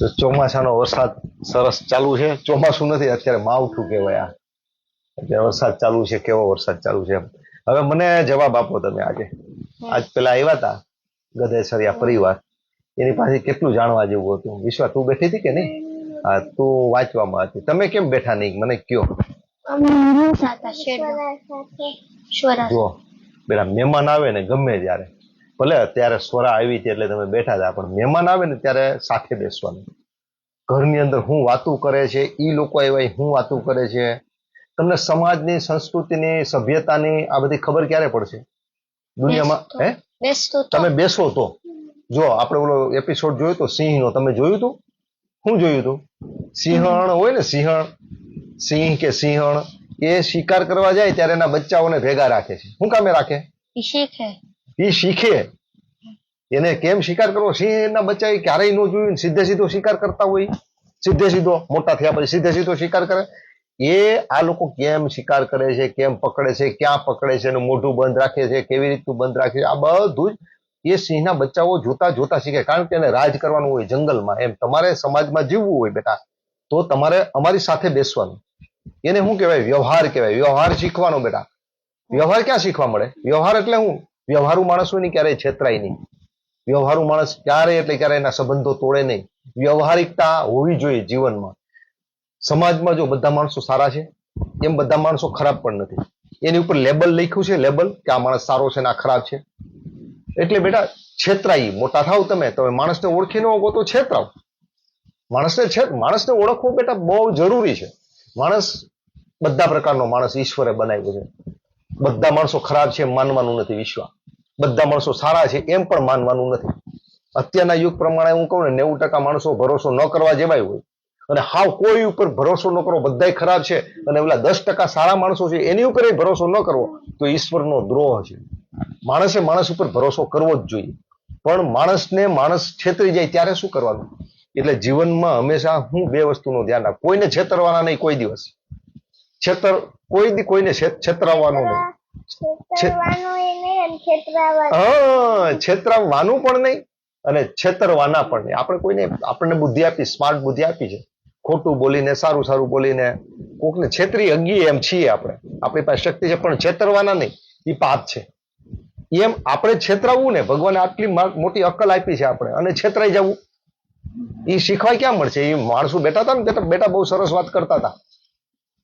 તો ચોમાસાનો વરસાદ સરસ ચાલુ છે. ચોમાસું નથી, અત્યારે માવઠું કહેવાય. અત્યારે વરસાદ ચાલુ છે. કેવો વરસાદ ચાલુ છે. હવે મને જવાબ આપો તમે. આજ પેલા આવ્યા હતા ગધેસરિયા પરિવાર, એની પાસે કેટલું જાણવા જેવું હતું. વિશ્વા, તું બેઠી હતી કે નહીં? હા, તું વાંચવામાં હતી. તમે કેમ બેઠા નહીં મને કયો? જો પેલા મહેમાન આવે ને, ગમે ત્યારે, ભલે અત્યારે સ્વરા આવી હતી એટલે તમે બેઠા હતા, પણ મહેમાન આવે ને ત્યારે સાથે બેસવાનું. ઘરની અંદર હું વાતું કરે છે, ઈ લોકો આવ્યા હું વાતું કરે છે. તમને સમાજની, સંસ્કૃતિની, સભ્યતાની આ બધી ખબર ક્યારે પડશે દુનિયામાં? તમે બેસો તો. જો આપણે ઓલો એપિસોડ જોયો તો સિંહનો, તમે જોયું હતું? શું જોયું હતું? સિંહણ હોય ને, સિંહ કે સિંહણ, એ શિકાર કરવા જાય ત્યારે એના બચ્ચાઓને ભેગા રાખે છે. શું કામે રાખે? એ શીખે. એને કેમ શિકાર કરવો. સિંહના બચ્ચા એ ક્યારેય ન જોયું, સીધે સીધો શિકાર કરતા હોય. સીધે સીધો મોટા થયા પછી સીધે સીધો શિકાર કરે. એ આ લોકો કેમ શિકાર કરે છે, કેમ પકડે છે, ક્યાં પકડે છે, એનું મોઢું બંધ રાખે છે, કેવી રીતનું બંધ રાખે છે, આ બધું જ એ સિંહના બચ્ચાઓ જોતા જોતા શીખે. કારણ કે એને રાજ કરવાનું હોય જંગલમાં. એમ તમારે સમાજમાં જીવવું હોય બેટા, તો તમારે અમારી સાથે બેસવાનું. એને શું કહેવાય? વ્યવહાર કહેવાય. વ્યવહાર શીખવાનો બેટા. વ્યવહાર ક્યાં શીખવા મળે? વ્યવહાર એટલે હું? વ્યવહારુ માણસ હોય ને ક્યારેય છેતરાય નહીં. વ્યવહારુ માણસ ક્યારે એટલે ક્યારે એના સંબંધો તોડે નહીં. વ્યવહારિકતા હોવી જોઈએ જીવનમાં. સમાજમાં જો બધા માણસો સારા છે, એમ બધા માણસો ખરાબ પણ નથી. એની ઉપર લેબલ લખ્યું છે, લેબલ, કે આ માણસ સારો છે ને આ ખરાબ છે. એટલે બેટા છેતરાઈ મોટા થાવ તમે માણસને ઓળખી ન હોવો તો છેતરાવ. માણસને ઓળખવો બેટા બહુ જરૂરી છે. માણસ, બધા પ્રકારનો માણસ ઈશ્વરે બનાવ્યો છે. બધા માણસો ખરાબ છે એમ માનવાનું નથી વિશ્વા. બધા માણસો સારા છે એમ પણ માનવાનું નથી. અત્યારના યુગ પ્રમાણે હું કહું ને, 90% માણસો ભરોસો ન કરવા જેવાય હોય, અને હાવ કોઈ ઉપર ભરોસો ન કરો, બધાય ખરાબ છે, અને ઓલા 10% સારા માણસો છે એની ઉપર ભરોસો ન કરવો, તો ઈશ્વરનો દ્રોહ છે. માણસે માણસ ઉપર ભરોસો કરવો જ જોઈએ. પણ માણસને માણસ છેતરી જાય ત્યારે શું કરવાનું? એટલે જીવનમાં હંમેશા હું બે વસ્તુનું ધ્યાન રાખ. કોઈને છેતરવાના નહીં કોઈ દિવસ. કોઈને છેતરાવવાનું નહીં. છેતરાવવાનું પણ નહીં અને છેતરવાના પણ નહીં. આપણે કોઈને, આપણને બુદ્ધિ આપી, સ્માર્ટ બુદ્ધિ આપી છે. ખોટું બોલીને, સારું સારું બોલીને કોકને છેતરી હગીએ એમ છીએ આપણે. આપણી પાસે શક્તિ છે, પણ છેતરવાના નહીં. એ પાપ છે. એમ આપણે છેતરાવવું ને, ભગવાને આટલી મોટી અક્કલ આપી છે આપણે, અને છેતરાઈ જવું એ શીખવાય ક્યાં મળશે? એ માણસો બેઠા હતા ને, બેટા બહુ સરસ વાત કરતા હતા.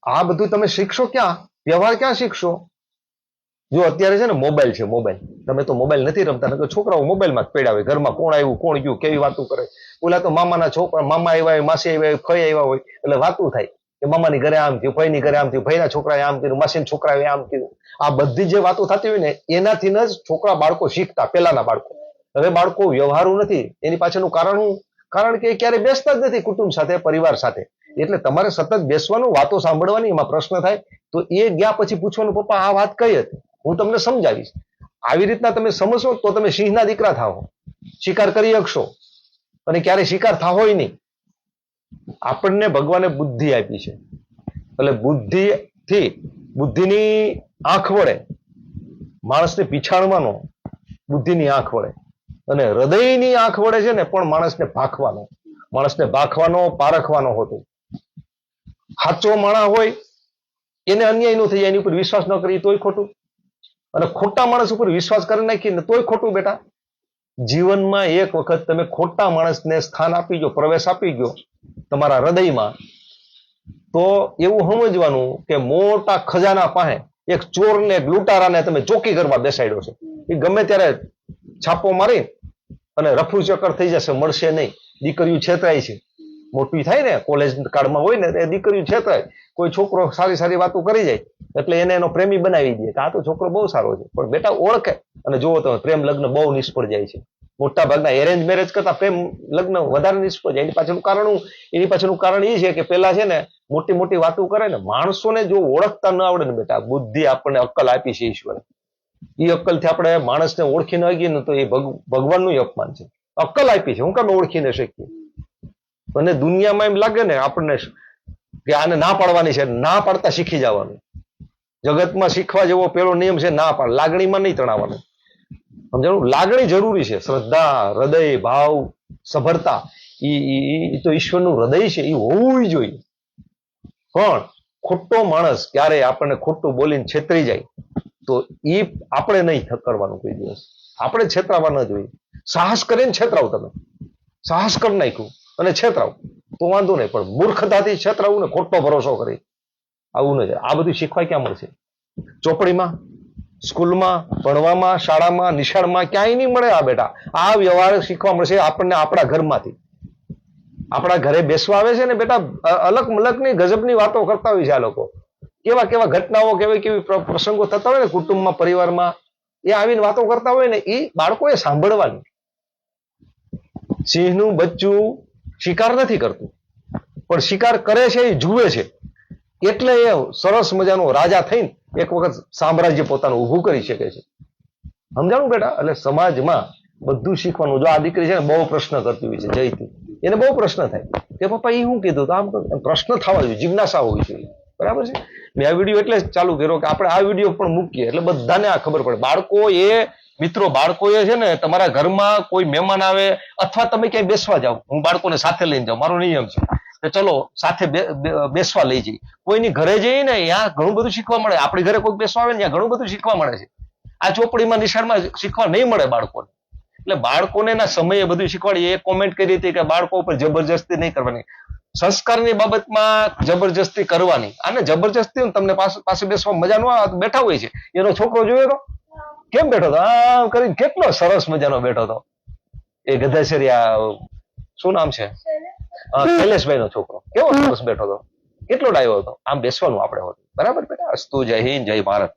આ બધું તમે શીખશો ક્યાં? વ્યવહાર ક્યાં શીખશો? જો અત્યારે છે ને મોબાઈલ છે, મોબાઈલ. તમે તો મોબાઈલ નથી રમતા, છોકરાઓ મોબાઈલમાં જ પડ્યા હોય. ઘરમાં કોણ આવ્યું, કોણ ગયું, કેવી વાતું કરે. ઓલા તો મામાના છોકરા, મામા આવ્યા હોય, માસી આવ્યા હોય, ફઈ આવ્યા હોય, એટલે વાતું થાય કે મામાની ઘરે આમ થયું, ફઈની ઘરે આમ થયું, ફઈના છોકરાએ આમ કર્યું, માસીના છોકરાએ આમ કર્યું. આ બધી જે વાતો થતી હોય ને, એનાથી જ છોકરા બાળકો શીખતા, પેલાના બાળકો. હવે બાળકો વ્યવહારુ નથી. એની પાછળનું કારણ શું? કારણ કે એ ક્યારેય બેસતા જ નથી કુટુંબ સાથે, પરિવાર સાથે. એટલે તમારે સતત બેસવાનું, વાતો સાંભળવાની. એમાં પ્રશ્ન થાય તો એ ગયા પછી પૂછવાનું, પપ્પા આ વાત કઈ હતી, હું તમને સમજાવીશ. આવી રીતના તમે સમજશો તો તમે સિંહના દીકરા થાઓ, શિકાર કરી શકશો, અને ક્યારે શિકાર થાહોય નહીં. આપણને ભગવાને બુદ્ધિ આપી છે, એટલે બુદ્ધિની આંખ વડે માણસને પીછાણવાનો, બુદ્ધિની આંખ વડે, અને હૃદયની આંખ વડે છે ને પણ માણસને ભાખવાનો, પારખવાનો હોતો. સાચો માણસ હોય એને અન્યાય ન થઈ જાય, એની ઉપર વિશ્વાસ ન કરીએ તોય ખોટું, અને ખોટા માણસ ઉપર વિશ્વાસ કરી નાખીએ તોય ખોટું. બેટા જીવનમાં એક વખત તમે ખોટા માણસને સ્થાન આપી ગયો, પ્રવેશ આપી ગયો તમારા હૃદયમાં, તો એવું સમજવાનું કે મોટા ખજાના પાસે એક ચોરને, એક લૂંટારાને તમે ચોકી કરવા બેસાડ્યો છે. એ ગમે ત્યારે છાપો મારી અને રફુ ચક્કર થઈ જશે, મળશે નહીં. દીકરીઓ છેતરાય છે, મોટી થાય ને, કોલેજ કાળમાં હોય ને, એ દીકરીઓ છેતરાય. કોઈ છોકરો સારી સારી વાતો કરી જાય એટલે એને એનો પ્રેમી બનાવી દે કે આ તો છોકરો બહુ સારો છે. પણ બેટા ઓળખે, અને જુઓ તમે પ્રેમ લગ્ન બહુ નિષ્ફળ જાય છે. મોટા ભાગના એરેન્જ મેરેજ કરતા પ્રેમ લગ્ન વધારે નિષ્ફળ જાય. એની પાછળનું કારણ એ છે કે પેલા છે ને મોટી મોટી વાતો કરે ને, માણસોને જો ઓળખતા ન આવડે ને બેટા, બુદ્ધિ આપણને અક્કલ આપી છે ઈશ્વરે, એ અક્કલથી આપણે માણસને ઓળખી ન શકીએ ને તો એ ભગવાનનું અપમાન છે. અક્કલ આપી છે, હું કામ ઓળખી ન શકીએ? અને દુનિયામાં એમ લાગે ને આપણને કે આને ના પાડવાની છે, ના પાડતા શીખી જવાનું. જગતમાં શીખવા જેવો પેલો નિયમ છે, ના પાડ. લાગણીમાં નહીં તણાવવાનું. સમજાણું? લાગણી જરૂરી છે, શ્રદ્ધા, હૃદય, ભાવ, સભરતા, ઈ તો ઈશ્વરનું હૃદય છે, એ હોવું જોઈએ. પણ ખોટો માણસ ક્યારે આપણને ખોટું બોલીને છેતરી જાય તો એ આપણે નહીં કરવાનું કોઈ દિવસ. આપણે છેતરાવા ન જોઈએ. સાહસ કરીને છેતરાવ, તમે સાહસ કરી નાખ્યું અને છેતરાવ તો વાંધો નહીં, પણ મૂર્ખતાથી છેતરાવું ને ખોટો ભરોસો કરી આવું ન જાય. આ બધું શીખવાય ક્યાં મળશે? ચોપડીમાં, સ્કૂલમાં, ભણવામાં, શાળામાં, નિશાળમાં ક્યાંય નહીં મળે. આ બેટા આ વ્યવહાર શીખવા મળશે આપણને આપણા ઘરમાંથી. આપણા ઘરે બેસવા આવે છે ને બેટા, અલગ મલકની ગજબની વાતો કરતા હોય છે આ લોકો. કેવા કેવા ઘટનાઓ, કેવી પ્રસંગો થતા હોય ને કુટુંબમાં, પરિવારમાં, એ આવીને વાતો કરતા હોય ને એ બાળકોએ સાંભળવાની. સિંહનું બચ્ચું શિકાર નથી કરતું, પણ શિકાર કરે છે એ જુએ છે, એટલે એ સરસ મજાનો રાજા થઈને એક વખત સામ્રાજ્ય પોતાનું ઊભું કરી શકે છે. સમજાણું બેટા? એટલે સમાજમાં બધું શીખવાનું. જો આ દીકરી છે ને બહુ પ્રશ્ન કરતી હોય છે, જયતી, એને બહુ પ્રશ્ન થાય કે પપ્પા એ શું કીધું તો આમ પ્રશ્ન થવા જોઈએ, જિજ્ઞાસા હોવી જોઈએ. બરાબર છે? મેં આ વિડીયો એટલે ચાલુ કર્યો કે આપણે આ વિડીયો પણ મૂકીએ એટલે બધાને આ ખબર પડે. બાળકો એ મિત્રો, બાળકો એ છે ને તમારા ઘરમાં કોઈ મહેમાન આવે અથવા તમે ક્યાંય બેસવા જાઓ, હું બાળકોને સાથે લઈને જાઉં, મારો નિયમ છે કે ચલો સાથે બેસવા લઈ જઈએ. કોઈની ઘરે જઈએ ને ત્યાં ઘણું બધું શીખવા મળે. આપણી ઘરે કોઈ બેસવા આવે ને ત્યાં ઘણું બધું શીખવા મળે છે. આ ચોપડીમાં, નિશાળમાં શીખવા નહીં મળે બાળકોને. એટલે બાળકોને ના સમયે બધું શીખવાડીએ. એ કોમેન્ટ કરી હતી કે બાળકો ઉપર જબરજસ્તી નહીં કરવાની, સંસ્કારની બાબતમાં જબરજસ્તી કરવાની. અને જબરજસ્તી તમને પાસે બેસવા મજા ન આવે, બેઠા હોય છે. એનો છોકરો જોયો તો કેમ બેઠો હતો, આમ કરીને કેટલો સરસ મજાનો બેઠો હતો. એ ગધેસરિયા, શું નામ છે, શૈલેષભાઈ નો છોકરો, કેવો સરસ બેઠો હતો, કેટલો ડાયો હતો. આમ બેસવાનું આપણે હોતું. બરાબર બેટા? અસ્તુ. જય હિન્દ, જય ભારત.